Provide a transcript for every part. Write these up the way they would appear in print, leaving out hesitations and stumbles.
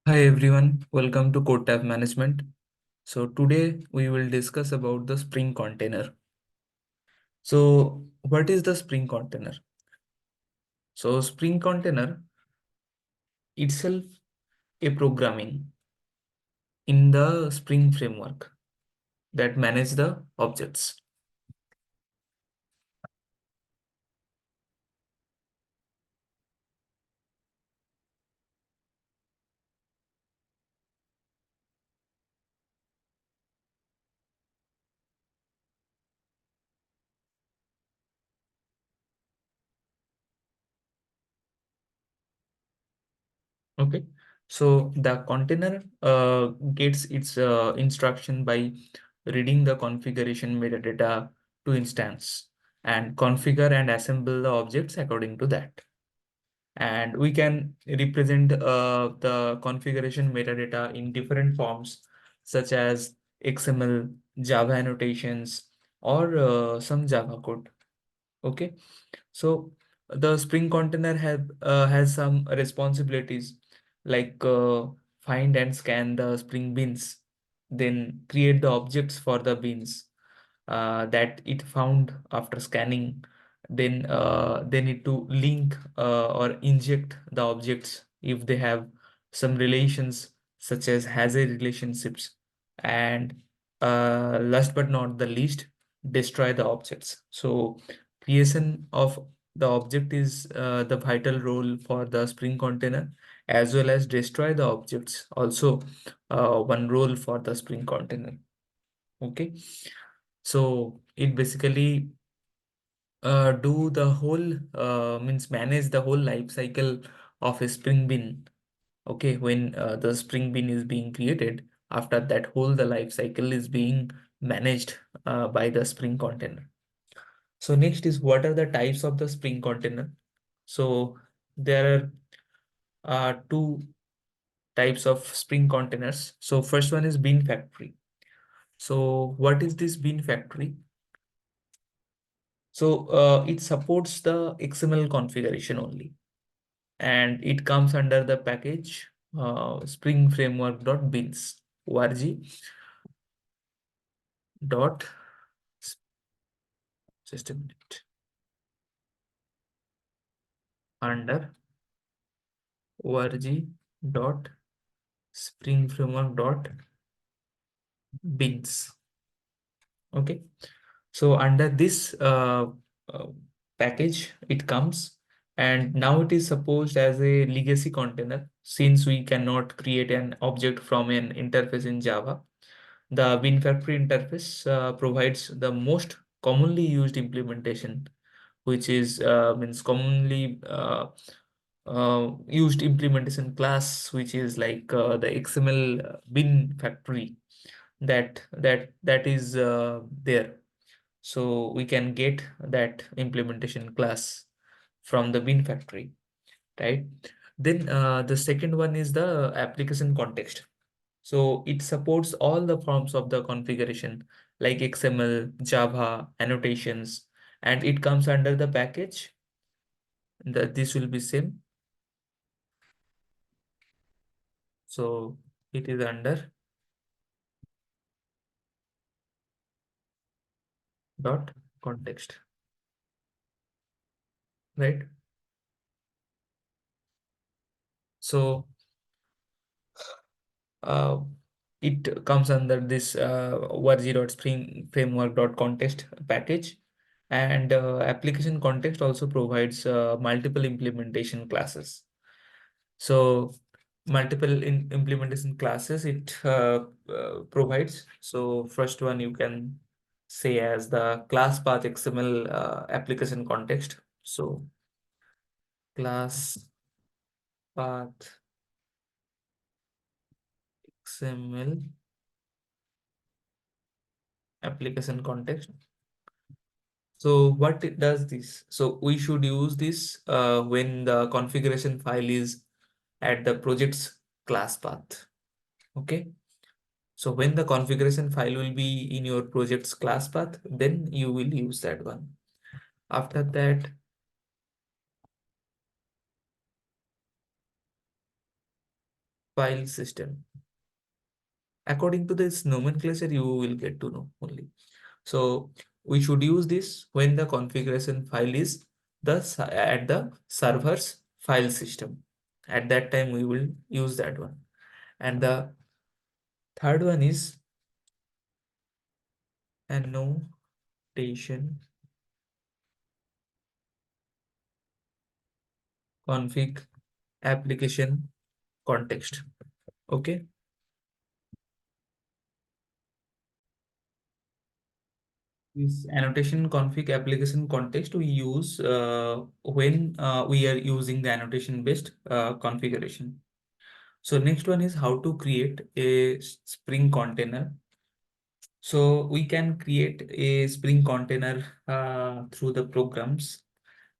Hi everyone, welcome to Code Tab Management. So today we will discuss about the Spring container. So what is the Spring container? So Spring container itself a programming in the Spring framework that manage the objects. Okay. So the container gets its instruction by reading the configuration metadata to instance and configure and assemble the objects according to that. And we can represent the configuration metadata in different forms such as XML, Java annotations, or some Java code. Okay, so the Spring container has some responsibilities like find and scan the Spring beans, then create the objects for the beans that it found after scanning. Then they need to link or inject the objects if they have some relations such as has a relationships. And last but not the least, destroy the objects. So creation of the object is the vital role for the Spring container, as well as destroy the objects also one role for the Spring container. Okay, so it basically do the whole means manage the whole life cycle of a Spring bean. Okay, when the Spring bean is being created, after that whole the life cycle is being managed by the Spring container. So next is what are the types of the Spring container? So there are two types of Spring containers. So first one is Bean Factory. So what is this Bean Factory? So it supports the XML configuration only, and it comes under the package Spring Framework.beans org dot just a minute under org dot Spring Framework dot beans. Okay, so under this uh, package it comes, and now it is supposed as a legacy container since we cannot create an object from an interface in Java. The WinFactory interface provides the most commonly used implementation, which is means commonly used implementation class, which is like the XML bin factory that is there. So we can get that implementation class from the bin factory, right? Then the second one is the application context. So it supports all the forms of the configuration like XML, Java, annotations, and it comes under the package that this will be same. So it is under dot context, right? So uh, it comes under this org.spring framework.context package, and application context also provides multiple implementation classes. So multiple implementation classes it provides. So first one you can say as the class path XML application context. So class path XML application context. So what it does this? So we should use this when the configuration file is at the project's class path. Okay. So when the configuration file will be in your project's class path, then you will use that one. After that, file system. According to this nomenclature, you will get to know only. So we should use this when the configuration file is at the server's file system. At that time, we will use that one. And the third one is annotation config application context. Okay. This annotation config application context we use when we are using the annotation based configuration. So next one is how to create a Spring container. So we can create a Spring container through the programs.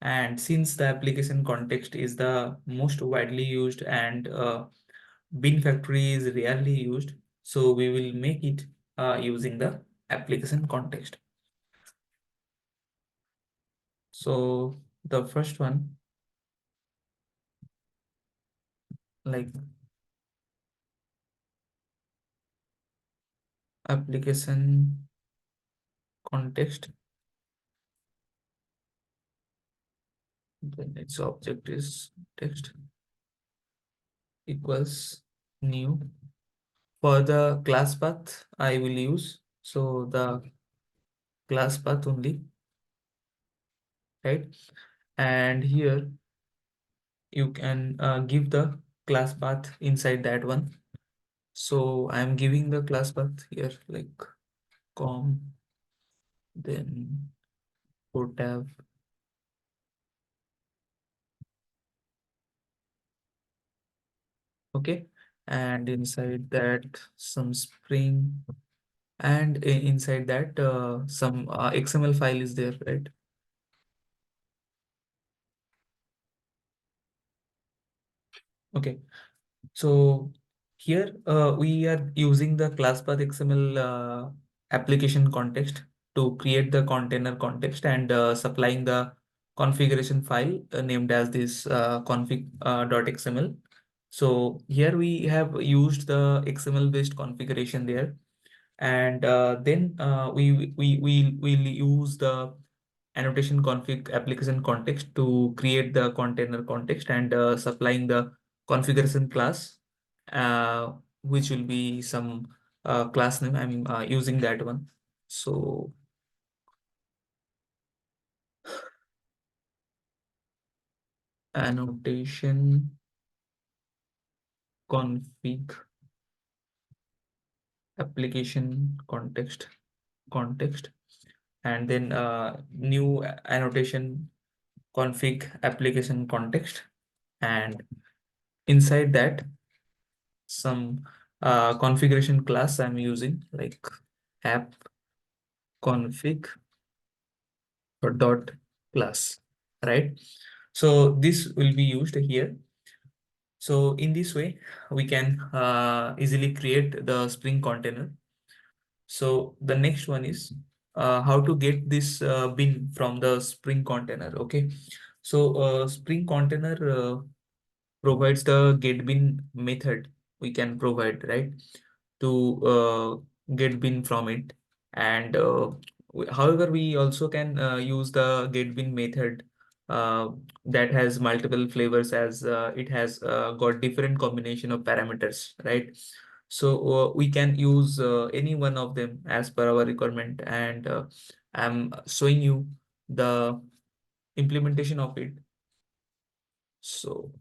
And since the application context is the most widely used and bin factory is rarely used, so we will make it using the application context. So the first one, like application context, then its object is text equals new. For the class path, I will use so the class path only, right? And here you can give the class path inside that one. So I'm giving the class path here like com, then put tab. Okay. And inside that some Spring, and inside that some XML file is there, right? Okay. So here we are using the class path XML application context to create the container context and supplying the configuration file named as this config .xml. So here we have used the XML based configuration there, and then we will use the annotation config application context to create the container context and supplying the configuration class, uh, which will be some class name. I'm using that one. So annotation config application context, and then new annotation config application context, and inside that some configuration class I'm using like app config or dot class, right? So this will be used here. So in this way, we can easily create the Spring container. So the next one is how to get this bin from the Spring container. Okay. So Spring container provides the get bin method we can provide, right? To get bin from it. And however, we also can use the get bin method uh, that has multiple flavors, as it has got different combination of parameters, right? So we can use any one of them as per our requirement, and I'm showing you the implementation of it. So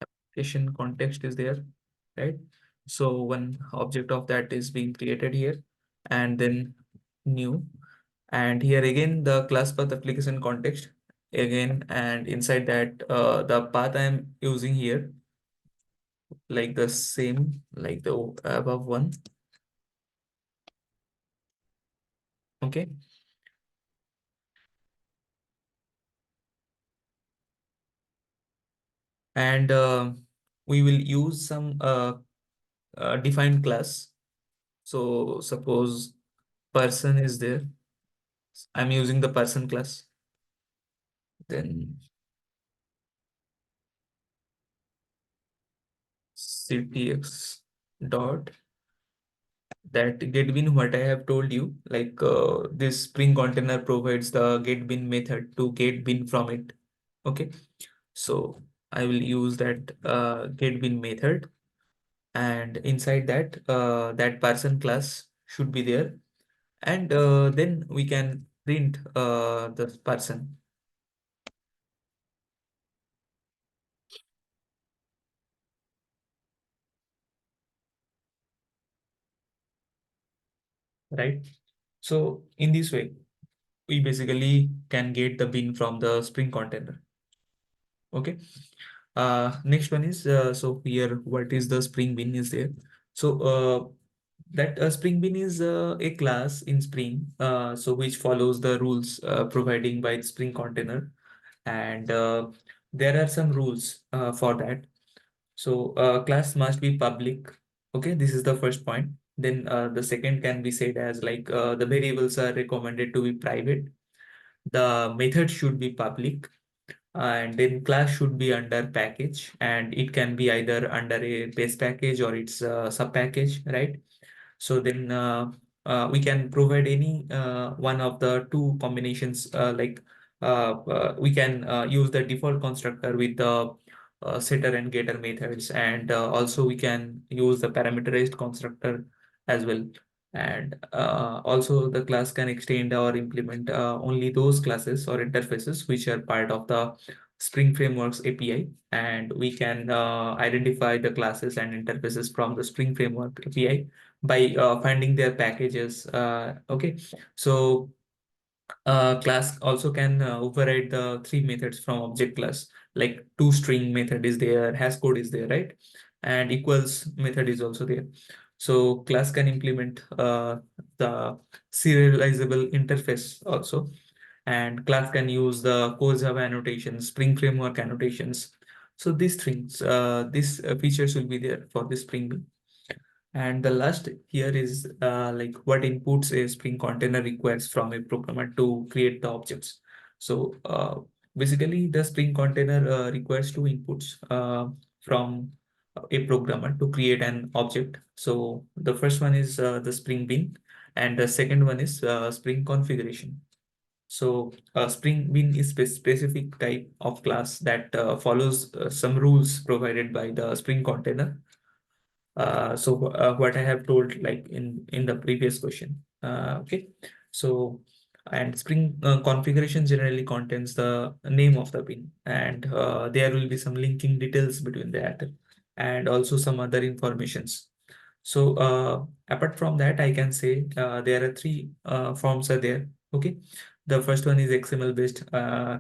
application context is there, right? So one object of that is being created here, and then new, and here again the class path application context again, and inside that the path I'm using here like the same like the above one. Okay. And we will use some defined class. So suppose person is there, I'm using the person class. Then ctx dot that get bin, what I have told you, like this Spring container provides the get bin method to get bin from it. Okay, so I will use that get bin method, and inside that that person class should be there, and then we can print the person, right? So in this way we basically can get the bin from the Spring container. Okay. Next one is so here what is the Spring Bean is there. So that Spring Bean is a class in Spring, so which follows the rules providing by the Spring container, and there are some rules for that. So class must be public. Okay, this is the first point. Then the second can be said as like the variables are recommended to be private. The method should be public, and then class should be under package, and it can be either under a base package or it's a sub package, right? So then we can provide any one of the two combinations, we can use the default constructor with the setter and getter methods, and also we can use the parameterized constructor as well. And also the class can extend or implement only those classes or interfaces which are part of the Spring Frameworks API, and we can identify the classes and interfaces from the Spring Framework API by finding their packages. Okay, so class also can override the three methods from object class, like toString method is there, hash code is there, right? And equals method is also there. So class can implement the serializable interface also, and class can use the core Java annotations, Spring Framework annotations. So these things, these features will be there for the Spring. And the last here is like what inputs a Spring container requires from a programmer to create the objects. So basically the Spring container requires two inputs from a programmer to create an object. So the first one is the Spring Bean, and the second one is Spring configuration. So Spring Bean is specific type of class that follows some rules provided by the Spring container. What I have told like in the previous question. Okay. So and Spring configuration generally contains the name of the bin, and there will be some linking details between that, and also some other informations. So apart from that, I can say there are three forms are there. Okay. The first one is XML based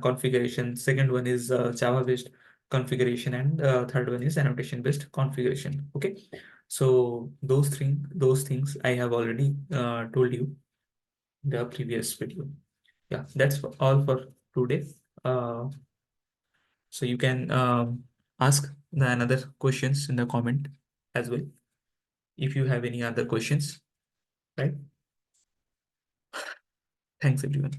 configuration. Second one is Java based configuration, and third one is annotation based configuration. Okay. So those things I have already told you in the previous video. Yeah, that's all for today. Uh, so you can ask the another questions in the comment as well if you have any other questions, right? Thanks everyone.